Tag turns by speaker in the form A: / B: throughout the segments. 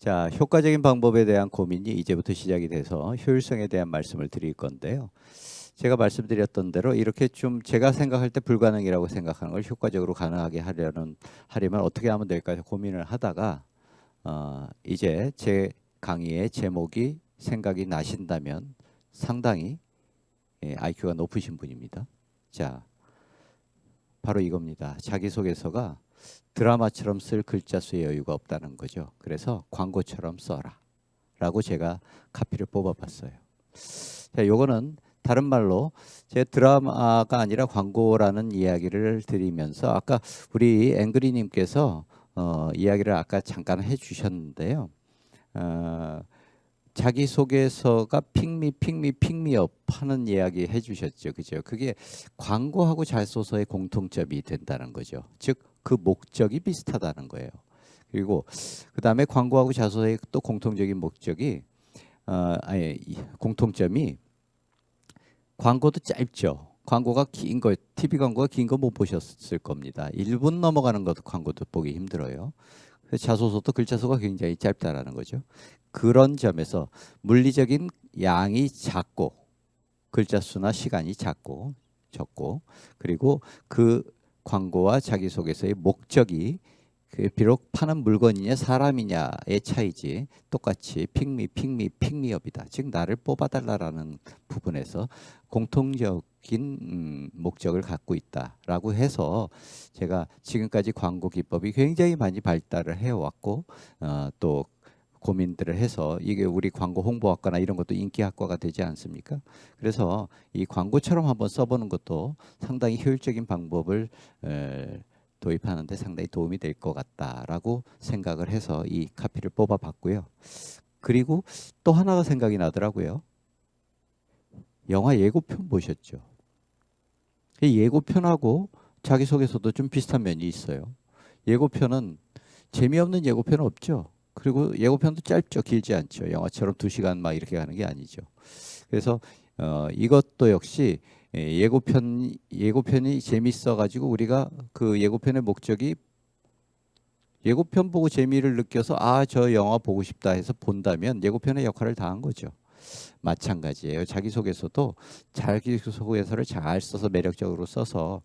A: 자, 효과적인 방법에 대한 고민이 이제부터 시작이 돼서 효율성에 대한 말씀을 드릴 건데요. 제가 말씀드렸던 대로 이렇게 좀 제가 생각할 때 불가능이라고 생각하는 걸 효과적으로 가능하게 하려면 어떻게 하면 될까 고민을 하다가 이제 제 강의의 제목이 생각이 나신다면 상당히 IQ가 높으신 분입니다. 자, 바로 이겁니다. 자기소개서가 드라마처럼 쓸 글자 수의 여유가 없다는 거죠. 그래서 광고처럼 써라 라고 제가 카피를 뽑아봤어요. 자, 요거는 다른 말로 제 드라마가 아니라 광고라는 이야기를 드리면서 아까 우리 앵그리님께서 이야기를 아까 잠깐 해주셨는데요. 자기소개서가 픽미업 하는 이야기 해주셨죠. 그죠? 그게 광고하고 자소서의 공통점이 된다는 거죠. 즉 그 목적이 비슷하다는 거예요. 그리고 그 다음에 광고하고 자소서의 또 공통적인 목적이 공통점이 광고도 짧죠. 광고가 긴 거, TV 광고가 긴 거 못 보셨을 겁니다. 1분 넘어가는 것도 광고도 보기 힘들어요. 자소서도 글자 수가 굉장히 짧다라는 거죠. 그런 점에서 물리적인 양이 작고 글자 수나 시간이 작고 적고 그리고 그 광고와 자기소개서의 목적이 비록 파는 물건이냐 사람이냐의 차이지 똑같이 픽미업이다. 즉 나를 뽑아달라라는 부분에서 공통적인 목적을 갖고 있다라고 해서 제가 지금까지 광고 기법이 굉장히 많이 발달을 해왔고 또 고민들을 해서 이게 우리 광고 홍보학과나 이런 것도 인기학과가 되지 않습니까? 그래서 이 광고처럼 한번 써보는 것도 상당히 효율적인 방법을 도입하는 데 상당히 도움이 될 것 같다라고 생각을 해서 이 카피를 뽑아봤고요. 그리고 또 하나가 생각이 나더라고요. 영화 예고편 보셨죠? 이 예고편하고 자기소개서도 좀 비슷한 면이 있어요. 예고편은 재미없는 예고편은 없죠. 그리고 예고편도 짧죠. 길지 않죠. 영화처럼 2시간 막 이렇게 가는 게 아니죠. 그래서 이것도 역시 예고편이 재밌어 가지고 우리가 그 예고편의 목적이 예고편 보고 재미를 느껴서 저 영화 보고 싶다 해서 본다면 예고편의 역할을 다한 거죠. 마찬가지예요. 자기소개서도 자기소개서를 잘 써서 매력적으로 써서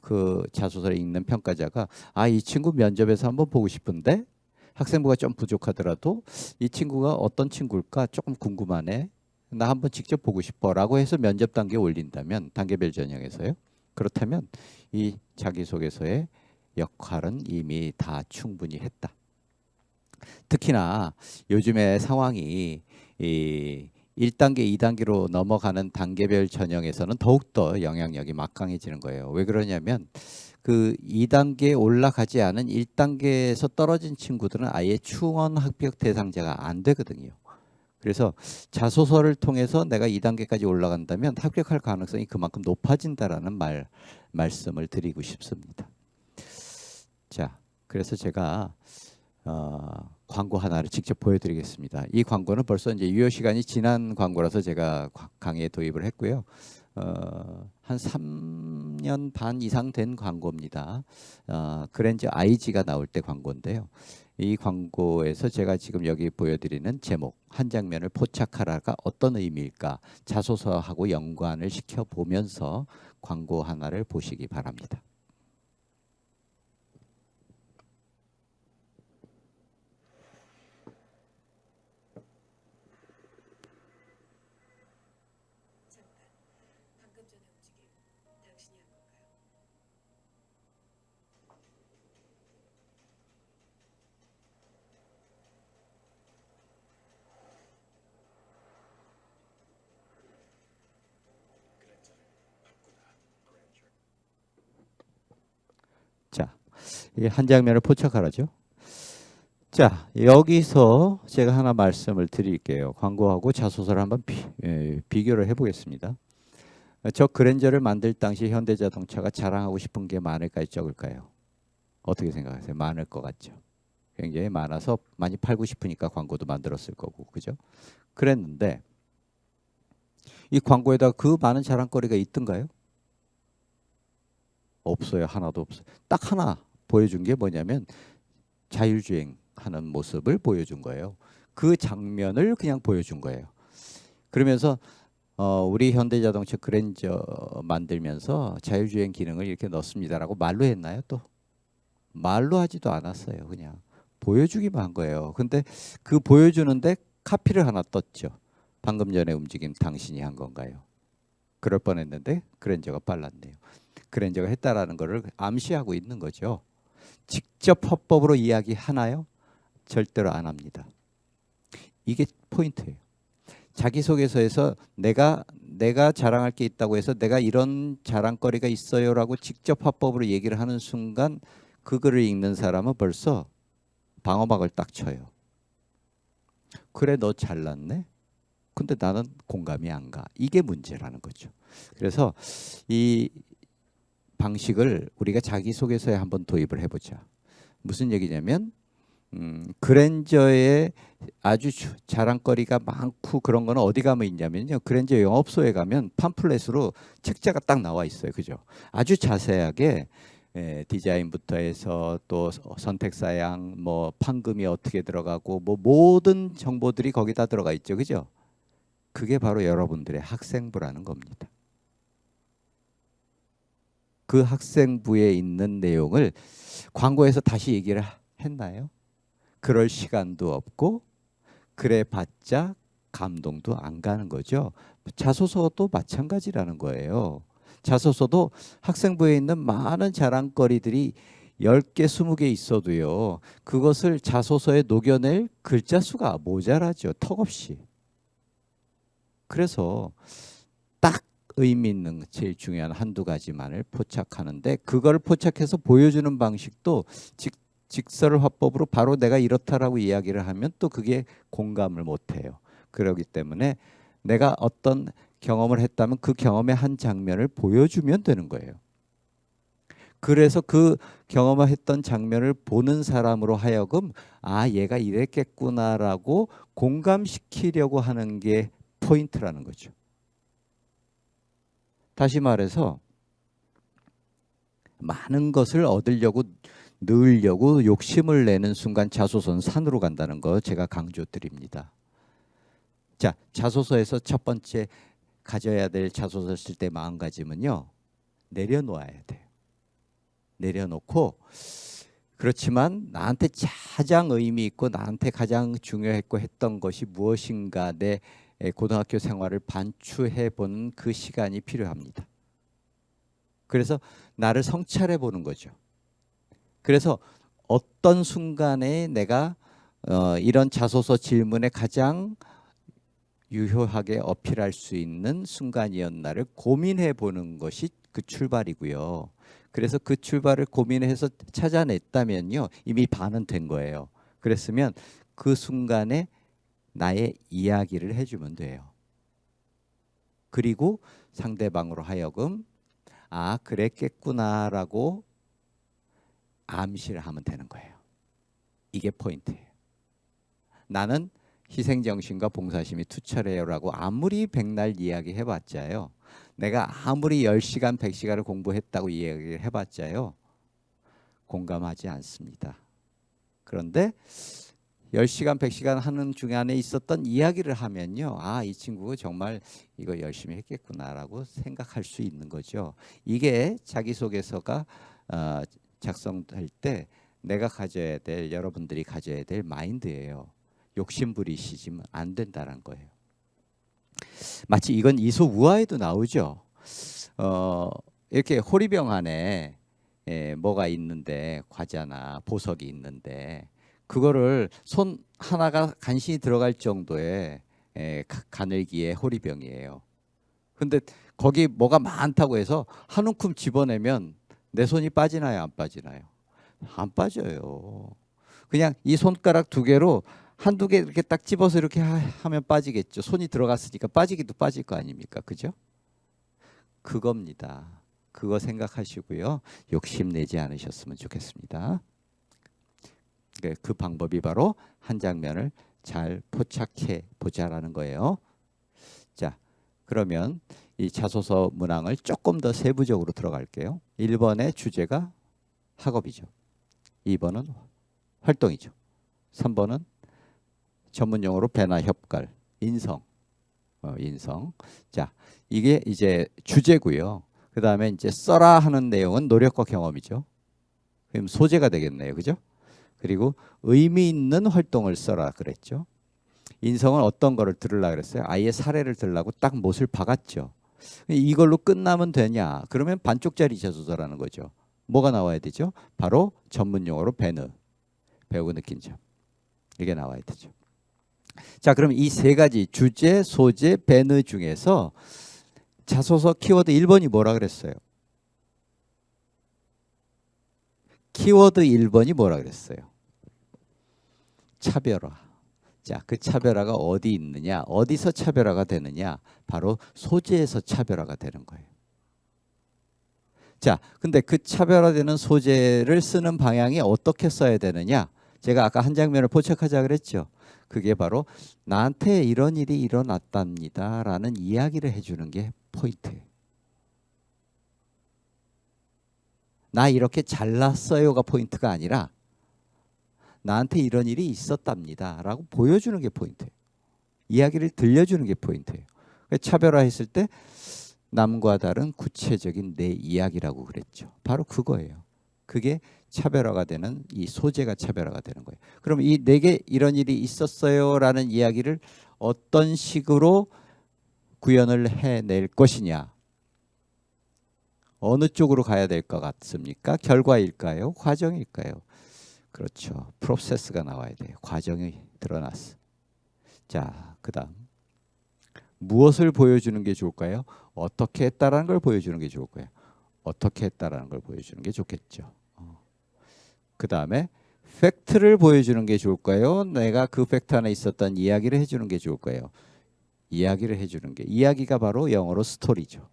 A: 그 자소서를 읽는 평가자가 이 친구 면접에서 한번 보고 싶은데 학생부가 좀 부족하더라도 이 친구가 어떤 친구일까 조금 궁금하네. 나 한번 직접 보고 싶어라고 해서 면접 단계에 올린다면 단계별 전형에서요. 그렇다면 이 자기소개서의 역할은 이미 다 충분히 했다. 특히나 요즘의 상황이 이 1단계, 2단계로 넘어가는 단계별 전형에서는 더욱더 영향력이 막강해지는 거예요. 왜 그러냐면 그 2단계에 올라가지 않은 1단계에서 떨어진 친구들은 아예 충원 합격 대상자가 안 되거든요. 그래서 자소서를 통해서 내가 2단계까지 올라간다면 합격할 가능성이 그만큼 높아진다라는 말씀을 드리고 싶습니다. 자, 그래서 제가 광고 하나를 직접 보여드리겠습니다. 이 광고는 벌써 이제 유효 시간이 지난 광고라서 제가 강의에 도입을 했고요. 한 3년 반 이상 된 광고입니다. 그랜저 IG가 나올 때 광고인데요. 이 광고에서 제가 지금 여기 보여드리는 제목 한 장면을 포착하라가 어떤 의미일까 자소서하고 연관을 시켜보면서 광고 하나를 보시기 바랍니다. 자, 이 한 장면을 포착하라죠. 자, 여기서 제가 하나 말씀을 드릴게요. 광고하고 자소서를 한번 비교를 해보겠습니다. 저 그랜저를 만들 당시 현대자동차가 자랑하고 싶은 게 많을까요, 적을까요? 어떻게 생각하세요? 많을 것 같죠. 굉장히 많아서 많이 팔고 싶으니까 광고도 만들었을 거고, 그죠? 그랬는데 이 광고에다 그 많은 자랑거리가 있던가요? 없어요. 하나도 없어요. 딱 하나 보여준 게 뭐냐면 자율주행 포착하는 모습을 보여준 거예요. 그 장면을 그냥 보여준 거예요. 그러면서 우리 현대자동차 그랜저 만들면서 자율주행 기능을 이렇게 넣습니다라고 말로 했나요? 또 말로 하지도 않았어요. 그냥 보여주기만 한 거예요. 근데 그 보여주는데 카피를 하나 떴죠. 방금 전에 움직임 당신이 한 건가요? 그럴 뻔했는데 그랜저가 빨랐네요. 그랜저가 했다라는 것을 암시하고 있는 거죠. 직접 화법으로 이야기하나요? 절대로 안 합니다. 이게 포인트예요. 자기소개서에서 내가 자랑할 게 있다고 해서 내가 이런 자랑거리가 있어요라고 직접 화법으로 얘기를 하는 순간 그 글을 읽는 사람은 벌써 방어막을 딱 쳐요. 그래, 너 잘났네? 근데 나는 공감이 안 가. 이게 문제라는 거죠. 그래서 이 방식을 우리가 자기소개서에 한번 도입을 해보자. 무슨 얘기냐면 그랜저의 아주 자랑거리가 많고 그런 거는 어디 가면 있냐면요. 그랜저 영업소에 가면 팜플렛으로 책자가 딱 나와 있어요. 그죠? 아주 자세하게 디자인부터 해서 또 선택사양, 뭐 판금이 어떻게 들어가고 뭐 모든 정보들이 거기다 들어가 있죠. 그죠? 그게 바로 여러분들의 학생부라는 겁니다. 그 학생부에 있는 내용을 광고에서 다시 얘기를 했나요? 그럴 시간도 없고 그래 봤자 감동도 안 가는 거죠. 자소서도 마찬가지라는 거예요. 자소서도 학생부에 있는 많은 자랑거리들이 10개, 20개 있어도요. 그것을 자소서에 녹여낼 글자 수가 모자라죠. 턱없이. 그래서 딱 의미 있는 제일 중요한 한두 가지만을 포착하는데 그걸 포착해서 보여주는 방식도 직설 화법으로 바로 내가 이렇다라고 이야기를 하면 또 그게 공감을 못해요. 그렇기 때문에 내가 어떤 경험을 했다면 그 경험의 한 장면을 보여주면 되는 거예요. 그래서 그 경험을 했던 장면을 보는 사람으로 하여금 아, 얘가 이랬겠구나라고 공감시키려고 하는 게 포인트라는 거죠. 다시 말해서 많은 것을 얻으려고 넣으려고 욕심을 내는 순간 자소서는 산으로 간다는 거 제가 강조드립니다. 자, 자소서에서 첫 번째 가져야 될 자소서 쓸 때 마음가짐은요. 내려놓아야 돼요. 내려놓고 그렇지만 나한테 가장 의미 있고 나한테 가장 중요했고 했던 것이 무엇인가 내 고등학교 생활을 반추해 보는 그 시간이 필요합니다. 그래서 나를 성찰해 보는 거죠. 그래서 어떤 순간에 내가 이런 자소서 질문에 가장 유효하게 어필할 수 있는 순간이었나를 고민해 보는 것이 그 출발이고요. 그래서 그 출발을 고민해서 찾아냈다면요. 이미 반은 된 거예요. 그랬으면 그 순간에 나의 이야기를 해주면 돼요. 그리고 상대방으로 하여금 아, 그랬겠구나라고 암시를 하면 되는 거예요. 이게 포인트예요. 나는 희생정신과 봉사심이 투철해요라고 아무리 백날 이야기 해봤자요. 내가 아무리 10시간, 100시간을 공부했다고 이야기를 해봤자요. 공감하지 않습니다. 그런데 10시간, 100시간 하는 중간에 있었던 이야기를 하면요. 아, 이 친구가 정말 이거 열심히 했겠구나라고 생각할 수 있는 거죠. 이게 자기소개서가 작성할 때 내가 가져야 될, 여러분들이 가져야 될 마인드예요. 욕심 부리시면 안 된다는 거예요. 마치 이건 이솝우화에도 나오죠. 이렇게 호리병 안에 뭐가 있는데 과자나 보석이 있는데 그거를 손 하나가 간신히 들어갈 정도의 가늘기의 호리병이에요. 근데 거기 뭐가 많다고 해서 한 움큼 집어내면 내 손이 빠지나요, 안 빠지나요? 안 빠져요. 그냥 이 손가락 두 개로 한두 개 이렇게 딱 집어서 이렇게 하면 빠지겠죠. 손이 들어갔으니까 빠지기도 빠질 거 아닙니까? 그죠? 그겁니다. 그거 생각하시고요. 욕심내지 않으셨으면 좋겠습니다. 그 방법이 바로 한 장면을 잘 포착해 보자라는 거예요. 자, 그러면 이 자소서 문항을 조금 더 세부적으로 들어갈게요. 1번의 주제가 학업이죠. 2번은 활동이죠. 3번은 전문 용어로 배나 협갈, 인성. 인성. 자, 이게 이제 주제고요. 그 다음에 이제 써라 하는 내용은 노력과 경험이죠. 그럼 소재가 되겠네요. 그죠? 그리고 의미 있는 활동을 써라 그랬죠. 인성은 어떤 거를 들으려고 그랬어요? 아예 사례를 들라고 딱 못을 박았죠. 이걸로 끝나면 되냐? 그러면 반쪽짜리 저서라는 거죠. 뭐가 나와야 되죠? 바로 전문 용어로 배너, 배우고 느낀 점. 이게 나와야 되죠. 자, 그럼 이 세 가지 주제, 소재, 배너 중에서 자소서 키워드 1번이 뭐라 그랬어요? 키워드 1번이 뭐라 그랬어요? 차별화. 자, 그 차별화가 어디 있느냐? 어디서 차별화가 되느냐? 바로 소재에서 차별화가 되는 거예요. 자, 근데 그 차별화되는 소재를 쓰는 방향이 어떻게 써야 되느냐? 제가 아까 한 장면을 포착하자 그랬죠. 그게 바로 나한테 이런 일이 일어났답니다 라는 이야기를 해주는 게 포인트예요. 나 이렇게 잘났어요가 포인트가 아니라 나한테 이런 일이 있었답니다 라고 보여주는 게 포인트예요. 이야기를 들려주는 게 포인트예요. 차별화했을 때 남과 다른 구체적인 내 이야기라고 그랬죠. 바로 그거예요. 그게 차별화가 되는, 이 소재가 차별화가 되는 거예요. 그럼 이 내게 이런 일이 있었어요 라는 이야기를 어떤 식으로 구현을 해낼 것이냐. 어느 쪽으로 가야 될 것 같습니까? 결과일까요? 과정일까요? 그렇죠. 프로세스가 나와야 돼요. 과정이 드러났어. 자, 그 다음 무엇을 보여주는 게 좋을까요? 어떻게 했다라는 걸 보여주는 게 좋을까요? 어떻게 했다라는 걸 보여주는 게 좋겠죠. 그 다음에 팩트를 보여주는 게 좋을까요? 내가 그 팩트 안에 있었던 이야기를 해주는 게 좋을까요? 이야기를 해주는 게, 이야기가 바로 영어로 스토리죠.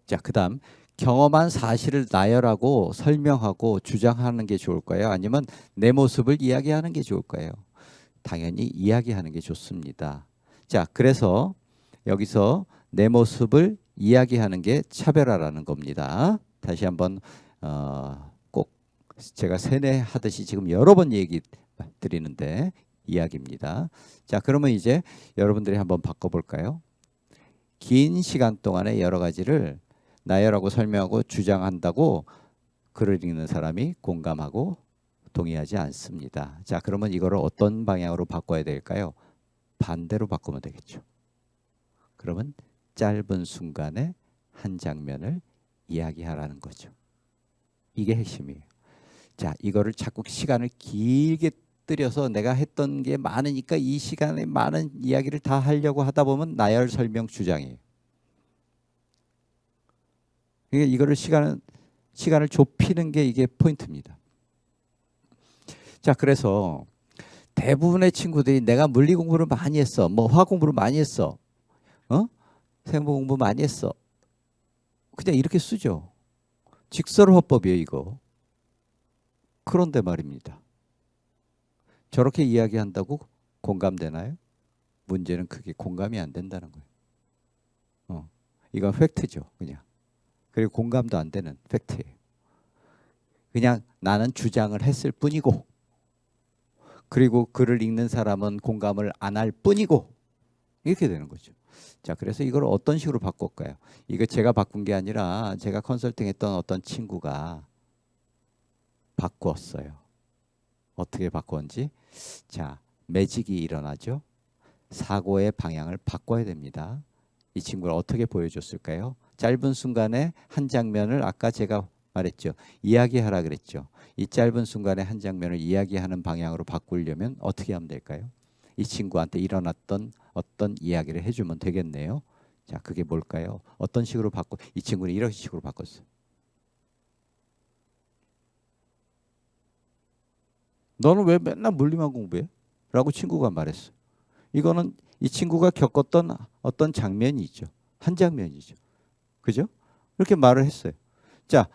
A: 자, 그 다음 경험한 사실을 나열하고 설명하고 주장하는 게 좋을까요? 아니면 내 모습을 이야기하는 게 좋을까요? 당연히 이야기하는 게 좋습니다. 자, 그래서 여기서 내 모습을 이야기하는 게 차별화라는 겁니다. 다시 한번 꼭 제가 세뇌하듯이 지금 여러 번 얘기 드리는데 이야기입니다. 자, 그러면 이제 여러분들이 한번 바꿔볼까요? 긴 시간 동안에 여러 가지를 나열하고 설명하고 주장한다고 글을 읽는 사람이 공감하고 동의하지 않습니다. 자, 그러면 이거를 어떤 방향으로 바꿔야 될까요? 반대로 바꾸면 되겠죠. 그러면 짧은 순간에 한 장면을 이야기하라는 거죠. 이게 핵심이에요. 자, 이거를 자꾸 시간을 길게 들여서 내가 했던 게 많으니까 이 시간에 많은 이야기를 다 하려고 하다 보면 나열 설명 주장이에요. 이거를 시간을 좁히는 게 이게 포인트입니다. 자, 그래서 대부분의 친구들이 내가 물리 공부를 많이 했어, 뭐 화학 공부를 많이 했어, 생물 공부 많이 했어, 그냥 이렇게 쓰죠. 직설 화법이에요, 이거. 그런데 말입니다. 저렇게 이야기한다고 공감되나요? 문제는 그게 공감이 안 된다는 거예요. 이건 팩트죠, 그냥. 그리고 공감도 안 되는 팩트예요. 그냥 나는 주장을 했을 뿐이고, 그리고 글을 읽는 사람은 공감을 안 할 뿐이고, 이렇게 되는 거죠. 자, 그래서 이걸 어떤 식으로 바꿀까요? 이거 제가 바꾼 게 아니라 제가 컨설팅했던 어떤 친구가 바꾸었어요. 어떻게 바꿨는지. 자, 매직이 일어나죠. 사고의 방향을 바꿔야 됩니다. 이 친구를 어떻게 보여줬을까요? 짧은 순간에 한 장면을, 아까 제가 말했죠. 이야기하라 그랬죠. 이 짧은 순간에 한 장면을 이야기하는 방향으로 바꾸려면 어떻게 하면 될까요? 이 친구한테 일어났던 어떤 이야기를 해주면 되겠네요. 자, 그게 뭘까요? 어떤 식으로 이 친구는 이런 식으로 바꿨어요. 너는 왜 맨날 물리만 공부해? 라고 친구가 말했어. 이거는 이 친구가 겪었던 어떤 장면이 있죠. 한 장면이죠. 그죠? 이렇게 말을 했어요. 자,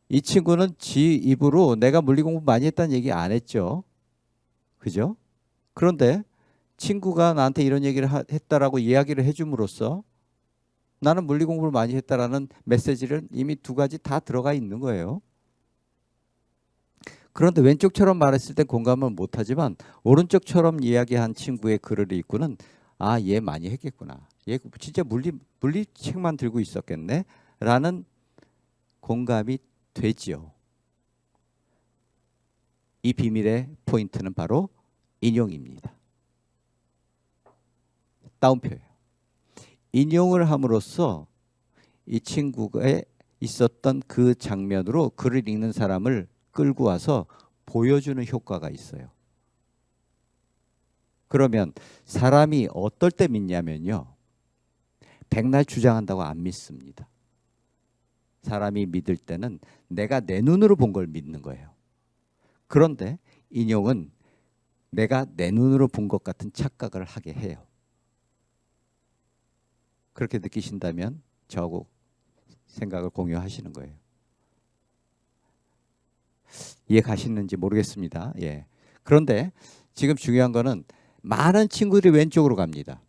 A: 이 친구는 지 입으로 내가 물리 공부 많이 했다는 얘기 안 했죠. 그죠? 그런데 친구가 나한테 이런 얘기를 했다라고 이야기를 해줌으로써 나는 물리 공부를 많이 했다라는 메시지를 이미 두 가지 다 들어가 있는 거예요. 그런데 왼쪽처럼 말했을 때 공감을 못하지만 오른쪽처럼 이야기한 친구의 글을 읽고는 아, 얘 많이 했겠구나. 얘 진짜 물리책만 들고 있었겠네. 라는 공감이 되지요. 이 비밀의 포인트는 바로 인용입니다. 따옴표예요. 인용을 함으로써 이 친구가 있었던 그 장면으로 글을 읽는 사람을 끌고 와서 보여주는 효과가 있어요. 그러면 사람이 어떨 때 믿냐면요. 백날 주장한다고 안 믿습니다. 사람이 믿을 때는 내가 내 눈으로 본 걸 믿는 거예요. 그런데 인용은 내가 내 눈으로 본 것 같은 착각을 하게 해요. 그렇게 느끼신다면 저하고 생각을 공유하시는 거예요. 이해 가시는지 모르겠습니다. 예. 그런데 지금 중요한 거는 많은 친구들이 왼쪽으로 갑니다.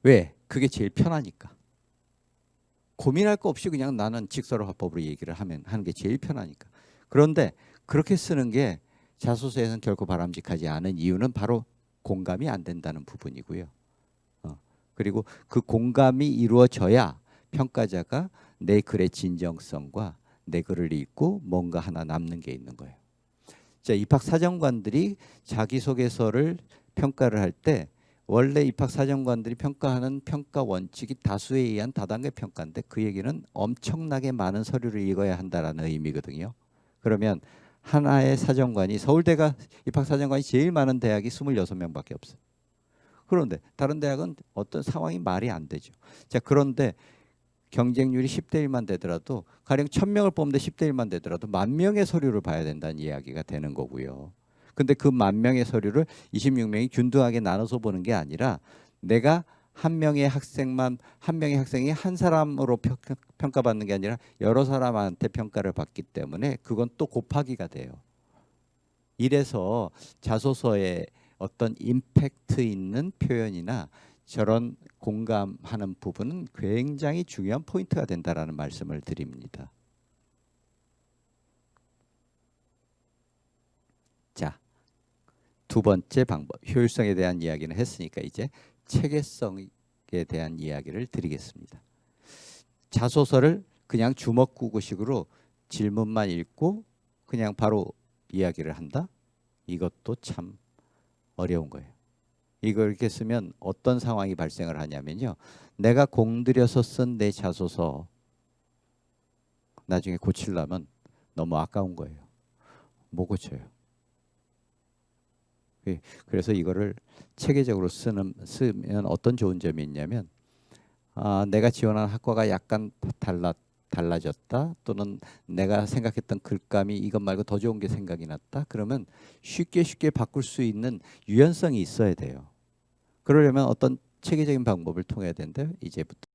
A: 왜? 그게 제일 편하니까. 고민할 거 없이 그냥 나는 직설화법으로 얘기를 하는 게 제일 편하니까. 그런데 그렇게 쓰는 게 자소서에서는 결코 바람직하지 않은 이유는 바로 공감이 안 된다는 부분이고요. 그리고 그 공감이 이루어져야 평가자가 내 글의 진정성과 내 글을 읽고 뭔가 하나 남는 게 있는 거예요. 자, 입학사정관들이 자기소개서를 평가를 할 때 원래 입학사정관들이 평가하는 평가 원칙이 다수에 의한 다단계 평가인데 그 얘기는 엄청나게 많은 서류를 읽어야 한다라는 의미거든요. 그러면 하나의 사정관이 서울대가 입학사정관이 제일 많은 대학이 26명밖에 없어요. 그런데 다른 대학은 어떤 상황이 말이 안 되죠. 자, 그런데 경쟁률이 10대 1만 되더라도 가령 1000명을 뽑는데 10대 1만 되더라도 10,000명의 서류를 봐야 된다는 이야기가 되는 거고요. 근데 그 10,000명의 서류를 26명이 균등하게 나눠서 보는 게 아니라 내가 한 명의 학생이 한 사람으로 평가받는 게 아니라 여러 사람한테 평가를 받기 때문에 그건 또 곱하기가 돼요. 이래서 자소서에 어떤 임팩트 있는 표현이나 저런 공감하는 부분은 굉장히 중요한 포인트가 된다라는 말씀을 드립니다. 자, 두 번째 방법, 효율성에 대한 이야기는 했으니까 이제 체계성에 대한 이야기를 드리겠습니다. 자소서를 그냥 주먹구구식으로 질문만 읽고 그냥 바로 이야기를 한다? 이것도 참 어려운 거예요. 이걸 이렇게 쓰면 어떤 상황이 발생을 하냐면요. 내가 공들여서 쓴 내 자소서 나중에 고치려면 너무 아까운 거예요. 못 고쳐요. 그래서 이거를 체계적으로 쓰면 어떤 좋은 점이 있냐면 내가 지원한 학과가 약간 달라졌다 또는 내가 생각했던 글감이 이것 말고 더 좋은 게 생각이 났다. 그러면 쉽게 바꿀 수 있는 유연성이 있어야 돼요. 그러려면 어떤 체계적인 방법을 통해야 되는데 이제부터